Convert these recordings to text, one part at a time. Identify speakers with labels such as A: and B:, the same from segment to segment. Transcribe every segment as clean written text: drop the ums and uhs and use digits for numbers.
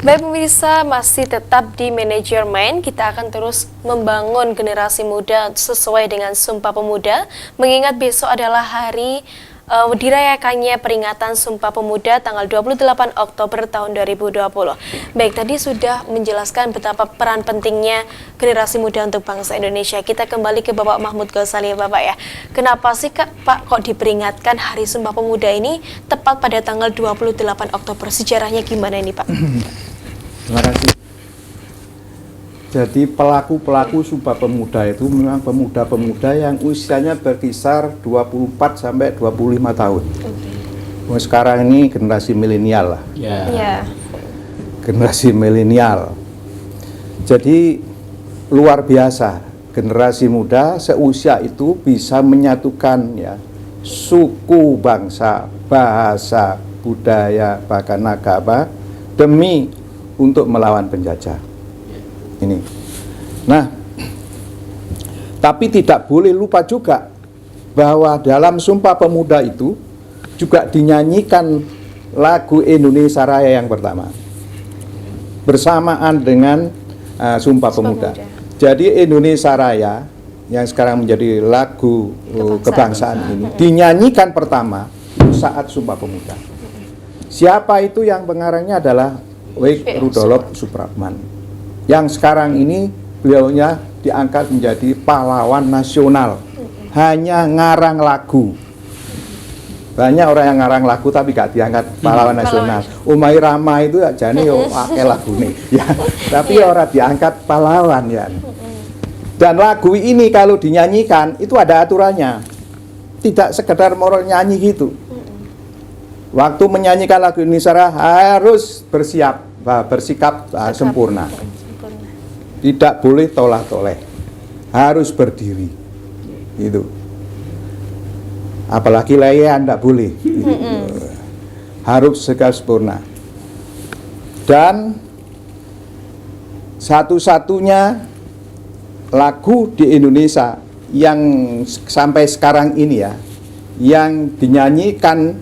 A: Baik pemirsa, masih tetap di Manajermen, kita akan terus membangun generasi muda sesuai dengan Sumpah Pemuda, mengingat besok adalah hari dirayakannya peringatan Sumpah Pemuda tanggal 28 Oktober tahun 2020. Baik, tadi sudah menjelaskan betapa peran pentingnya generasi muda untuk bangsa Indonesia. Kita kembali ke Bapak Mahmud Ghazali ya Bapak ya. Kenapa sih Pak kok diperingatkan hari Sumpah Pemuda ini tepat pada tanggal 28 Oktober? Sejarahnya gimana ini Pak?
B: Terima kasih. Jadi pelaku-pelaku Sumpah Pemuda itu memang pemuda-pemuda yang usianya berkisar 24 sampai 25 tahun. Okay. Sekarang ini generasi milenial lah. Yeah. Generasi milenial. Jadi luar biasa, generasi muda seusia itu bisa menyatukan ya suku, bangsa, bahasa, budaya, bahkan agama demi untuk melawan penjajah. Ini. Nah, tapi tidak boleh lupa juga bahwa dalam Sumpah Pemuda itu juga dinyanyikan lagu Indonesia Raya yang pertama bersamaan dengan Sumpah Pemuda. Jadi Indonesia Raya yang sekarang menjadi lagu kebangsaan ini dinyanyikan pertama saat Sumpah Pemuda. Siapa itu yang pengarangnya adalah Wake Rudolf Supratman. Yang sekarang ini beliaunya diangkat menjadi pahlawan nasional, hanya ngarang lagu. Banyak orang yang ngarang lagu tapi gak diangkat pahlawan nasional. Umay Rama itu jane yo pakai lagu nih, ya. Tapi orang diangkat pahlawan ya. Dan lagu ini kalau dinyanyikan itu ada aturannya, tidak sekedar moral nyanyi gitu. Waktu menyanyikan lagu Indonesia Raya harus bersikap sempurna. Tidak boleh tolah-toleh, harus berdiri, gitu. Apalagi layan tidak boleh, gitu. Harus segala sempurna. Dan satu-satunya lagu di Indonesia yang sampai sekarang ini ya, yang dinyanyikan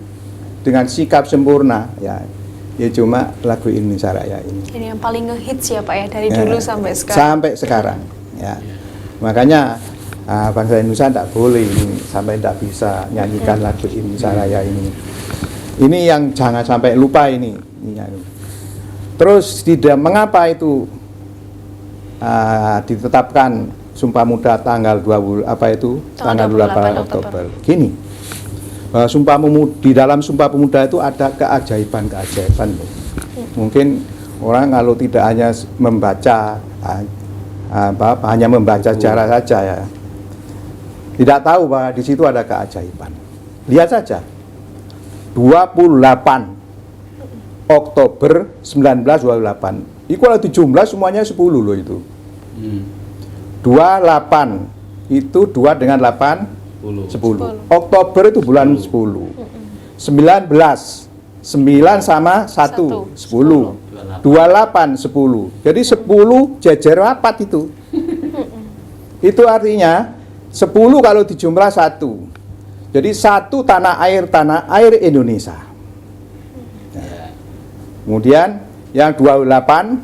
B: dengan sikap sempurna, ya cuma lagu Indonesia Raya ini. Ini
A: yang paling ngehits ya Pak ya, dari dulu sampai sekarang.
B: Sampai sekarang, ya. Makanya bangsa Indonesia tidak boleh ini, sampai tidak bisa nyanyikan lagu Indonesia Raya ini. Ini yang jangan sampai lupa ini. Terus mengapa itu ditetapkan Sumpah Pemuda tanggal 28 Oktober. Gini. Sumpah Pemuda, di dalam Sumpah Pemuda itu ada keajaiban-keajaiban. Mungkin orang kalau tidak hanya membaca hanya membaca sejarah saja ya, tidak tahu bahwa di situ ada keajaiban. Lihat saja, 28 Oktober 1928 itu kalau dijumlah semuanya 10 loh itu. 28 itu 2 dengan 8 10. Oktober itu bulan 10. 19 9 sama 1 10. 28 10. Jadi 10 jejer rapat itu. Itu artinya 10 kalau dijumlah 1. Jadi 1 tanah air Indonesia. Nah, kemudian yang 28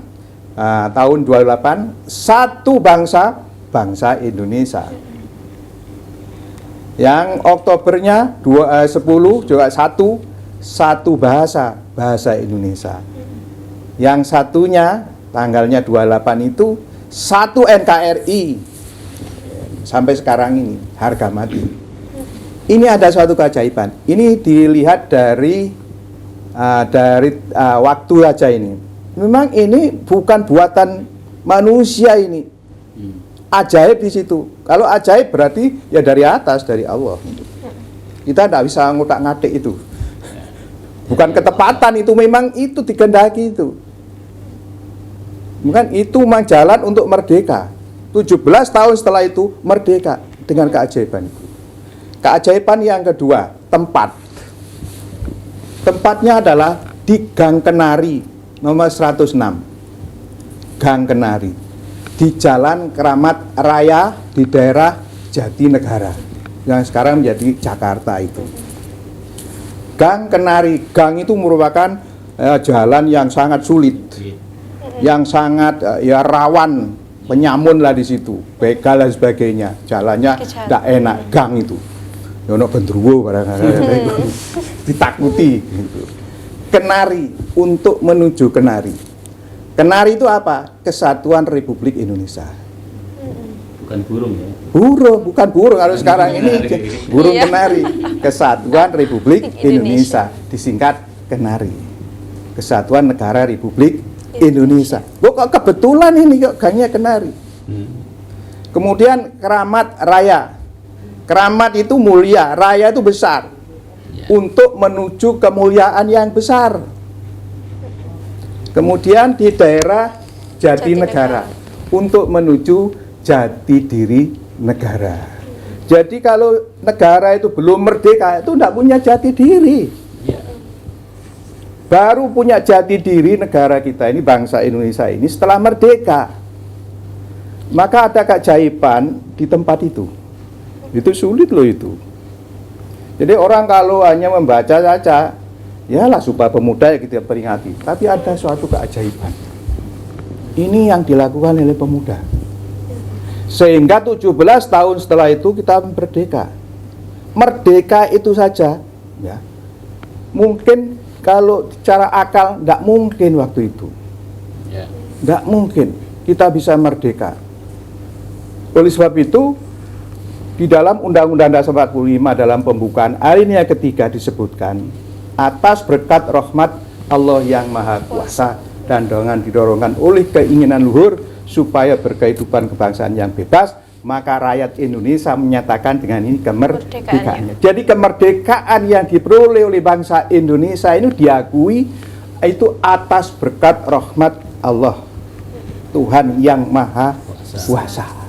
B: tahun 28 satu bangsa Indonesia. Yang Oktobernya 10 juga satu bahasa Indonesia. Yang satunya tanggalnya 28 itu satu NKRI. Sampai sekarang ini harga mati. Ini ada suatu keajaiban. Ini dilihat dari waktu aja ini. Memang ini bukan buatan manusia ini. Ajaib di situ. Kalau ajaib berarti ya dari atas, dari Allah. Kita tidak bisa ngotak-ngatik itu. Bukan ketepatan itu, memang itu dikehendaki itu. Bukan itu memang jalan untuk merdeka. 17 tahun setelah itu merdeka dengan keajaiban itu. Keajaiban yang kedua, tempat. Tempatnya adalah di Gang Kenari nomor 106. Gang Kenari. Di Jalan Keramat Raya di daerah Jatinegara yang sekarang menjadi Jakarta itu. Gang Kenari, gang itu merupakan jalan yang sangat sulit. yang sangat ya rawan penyamun lah di situ, begal dan sebagainya, jalannya tidak enak, gang itu, yono bendruwo barang-barang ditakuti. Gitu. Kenari, untuk menuju Kenari. Kenari itu apa? Kesatuan Republik Indonesia.
C: Bukan burung ya?
B: Burung, bukan burung. Kalau sekarang ini burung kenari. Kesatuan Republik Indonesia, disingkat Kenari. Kesatuan Negara Republik Indonesia. Kok kebetulan ini kok gangnya Kenari. Kemudian Keramat Raya. Keramat itu mulia, raya itu besar. Untuk menuju kemuliaan yang besar. Kemudian di daerah Jatinegara untuk menuju jati diri negara. Jadi kalau negara itu belum merdeka itu tidak punya jati diri. Baru punya jati diri negara kita ini, bangsa Indonesia ini setelah merdeka. Maka ada keajaiban di tempat itu. Itu sulit loh itu. Jadi orang kalau hanya membaca saja, yalah Sumpah Pemuda ya kita peringati. Tapi ada suatu keajaiban. Ini yang dilakukan oleh pemuda. Sehingga 17 tahun setelah itu kita merdeka. Merdeka itu saja, ya. Mungkin kalau secara akal tidak mungkin waktu itu. Tidak mungkin kita bisa merdeka. Oleh sebab itu, di dalam Undang-Undang Dasar 45 dalam pembukaan alinea ketiga disebutkan, atas berkat rahmat Allah yang Maha Kuasa dan didorongkan oleh keinginan luhur supaya berkehidupan kebangsaan yang bebas, maka rakyat Indonesia menyatakan dengan ini kemerdekaannya. Jadi kemerdekaan yang diperoleh oleh bangsa Indonesia ini diakui itu atas berkat rahmat Allah, Tuhan yang Maha Kuasa.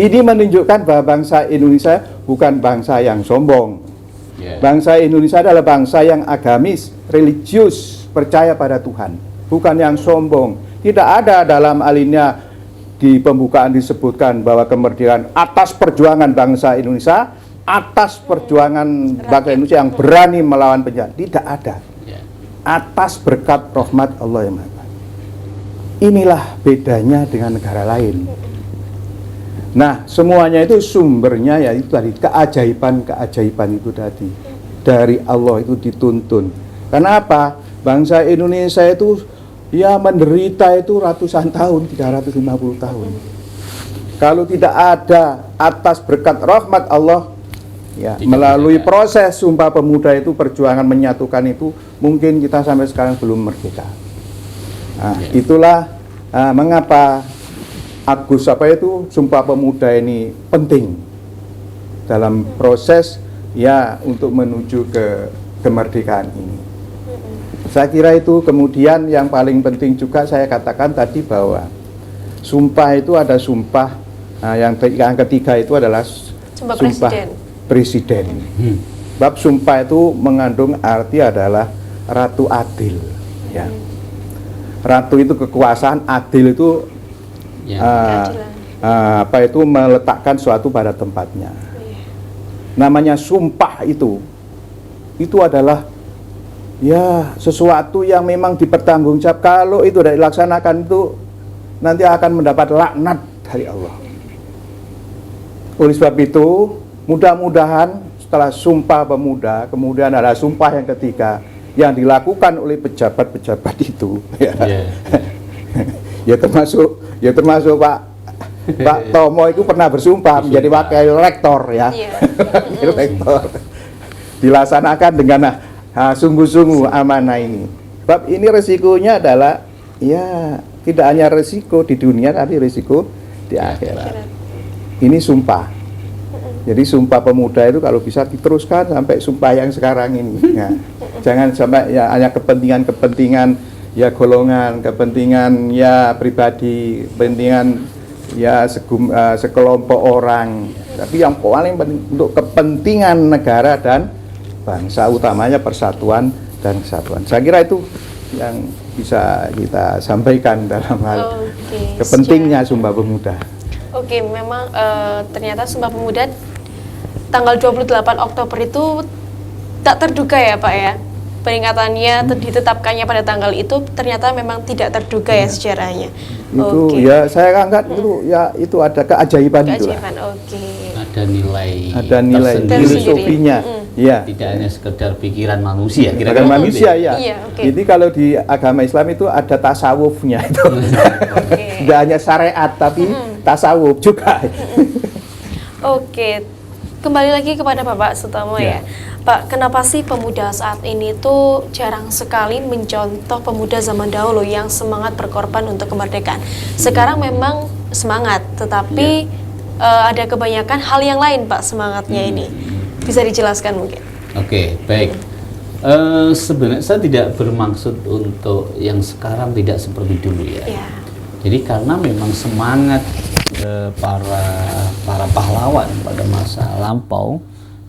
B: Ini menunjukkan bahwa bangsa Indonesia bukan bangsa yang sombong. Bangsa Indonesia adalah bangsa yang agamis, religius, percaya pada Tuhan, bukan yang sombong. Tidak ada dalam alinea di pembukaan disebutkan bahwa kemerdekaan atas perjuangan bangsa Indonesia, atas perjuangan bangsa Indonesia yang berani melawan penjajah. Tidak ada. Atas berkat rahmat Allah yang Maha. Inilah bedanya dengan negara lain. Nah, semuanya itu sumbernya ya itu tadi, keajaiban itu tadi. Dari Allah itu dituntun. Karena apa? Bangsa Indonesia itu ya menderita itu ratusan tahun, 350 tahun. Kalau tidak ada atas berkat rahmat Allah, ya melalui proses Sumpah Pemuda itu, perjuangan menyatukan itu, mungkin kita sampai sekarang belum merdeka. Nah, itulah mengapa Sumpah Pemuda ini penting dalam proses ya untuk menuju ke kemerdekaan ini. Saya kira itu. Kemudian yang paling penting juga saya katakan tadi bahwa sumpah itu ada sumpah yang ketiga itu adalah sumpah presiden. Bab sumpah itu mengandung arti adalah ratu adil, ya. Ratu itu kekuasaan, adil itu meletakkan suatu pada tempatnya. Namanya sumpah itu adalah ya sesuatu yang memang dipertanggungjawab. Kalau itu tidak dilaksanakan itu nanti akan mendapat laknat dari Allah. Oleh sebab itu mudah-mudahan setelah Sumpah Pemuda kemudian ada sumpah yang ketiga yang dilakukan oleh pejabat-pejabat itu, ya termasuk Pak Tomo itu pernah bersumpah menjadi wakil rektor, ya. Wakil rektor. Dilaksanakan dengan sungguh-sungguh amanah ini. Sebab ini resikonya adalah ya tidak hanya resiko di dunia tapi resiko di akhirat. Ini sumpah. Jadi Sumpah Pemuda itu kalau bisa diteruskan sampai sumpah yang sekarang ini. Ya. Jangan sampai ya hanya kepentingan ya golongan, kepentingan ya pribadi, kepentingan ya sekelompok orang. Tapi yang paling penting untuk kepentingan negara dan bangsa, utamanya persatuan dan kesatuan. Saya kira itu yang bisa kita sampaikan dalam hal kepentingnya Sumpah Pemuda.
A: Oke, memang ternyata Sumpah Pemuda tanggal 28 Oktober itu tak terduga ya Pak ya. peringatannya ditetapkannya pada tanggal itu ternyata memang tidak terduga ya sejarahnya.
B: Itu
A: Oke.
B: ya saya anggap itu ya itu ada keajaiban itulah.
A: Keajaiban, oke.
C: Ada nilai
B: Ada
C: tersendiri.
B: filosofinya. Ya.
C: Tidak hanya sekedar pikiran manusia.
B: Bukan
C: Kira-kira
B: manusia
C: gitu
B: ya.
A: Iya, oke.
B: Jadi kalau di agama Islam itu ada tasawufnya itu.
A: Oke.
B: Tidak hanya syariat tapi tasawuf juga.
A: Oke, kembali lagi kepada Bapak Sutomo ya. Pak, kenapa sih pemuda saat ini tuh jarang sekali mencontoh pemuda zaman dahulu yang semangat berkorban untuk kemerdekaan? Sekarang memang semangat, tetapi ada kebanyakan hal yang lain Pak semangatnya ini. Bisa dijelaskan mungkin?
C: Oke, baik. Sebenarnya saya tidak bermaksud untuk yang sekarang tidak seperti dulu ya.
A: Ya.
C: Jadi karena memang semangat para pahlawan pada masa lampau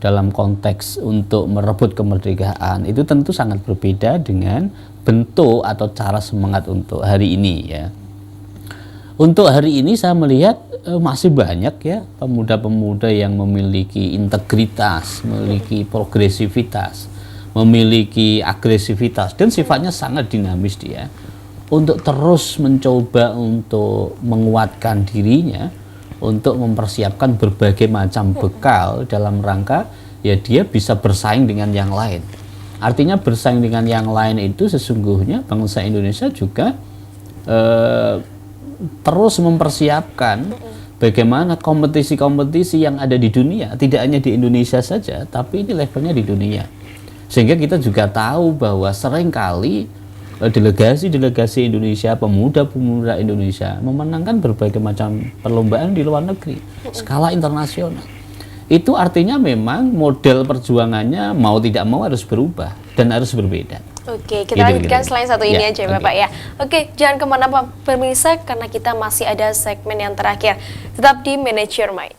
C: dalam konteks untuk merebut kemerdekaan itu tentu sangat berbeda dengan bentuk atau cara semangat untuk hari ini ya. Untuk hari ini saya melihat masih banyak ya pemuda-pemuda yang memiliki integritas, memiliki progresivitas, memiliki agresivitas dan sifatnya sangat dinamis dia. Untuk terus mencoba untuk menguatkan dirinya, untuk mempersiapkan berbagai macam bekal dalam rangka ya dia bisa bersaing dengan yang lain. Artinya bersaing dengan yang lain itu sesungguhnya bangsa Indonesia juga terus mempersiapkan bagaimana kompetisi-kompetisi yang ada di dunia, tidak hanya di Indonesia saja, tapi ini levelnya di dunia. Sehingga kita juga tahu bahwa seringkali delegasi-delegasi Indonesia, pemuda-pemuda Indonesia memenangkan berbagai macam perlombaan di luar negeri, skala internasional. Itu artinya memang model perjuangannya mau tidak mau harus berubah dan harus berbeda.
A: Oke, kita lanjutkan selain satu ini aja Bapak ya. Oke, jangan kemana-mana pemirsa karena kita masih ada segmen yang terakhir. Tetap di Manage Your Mind.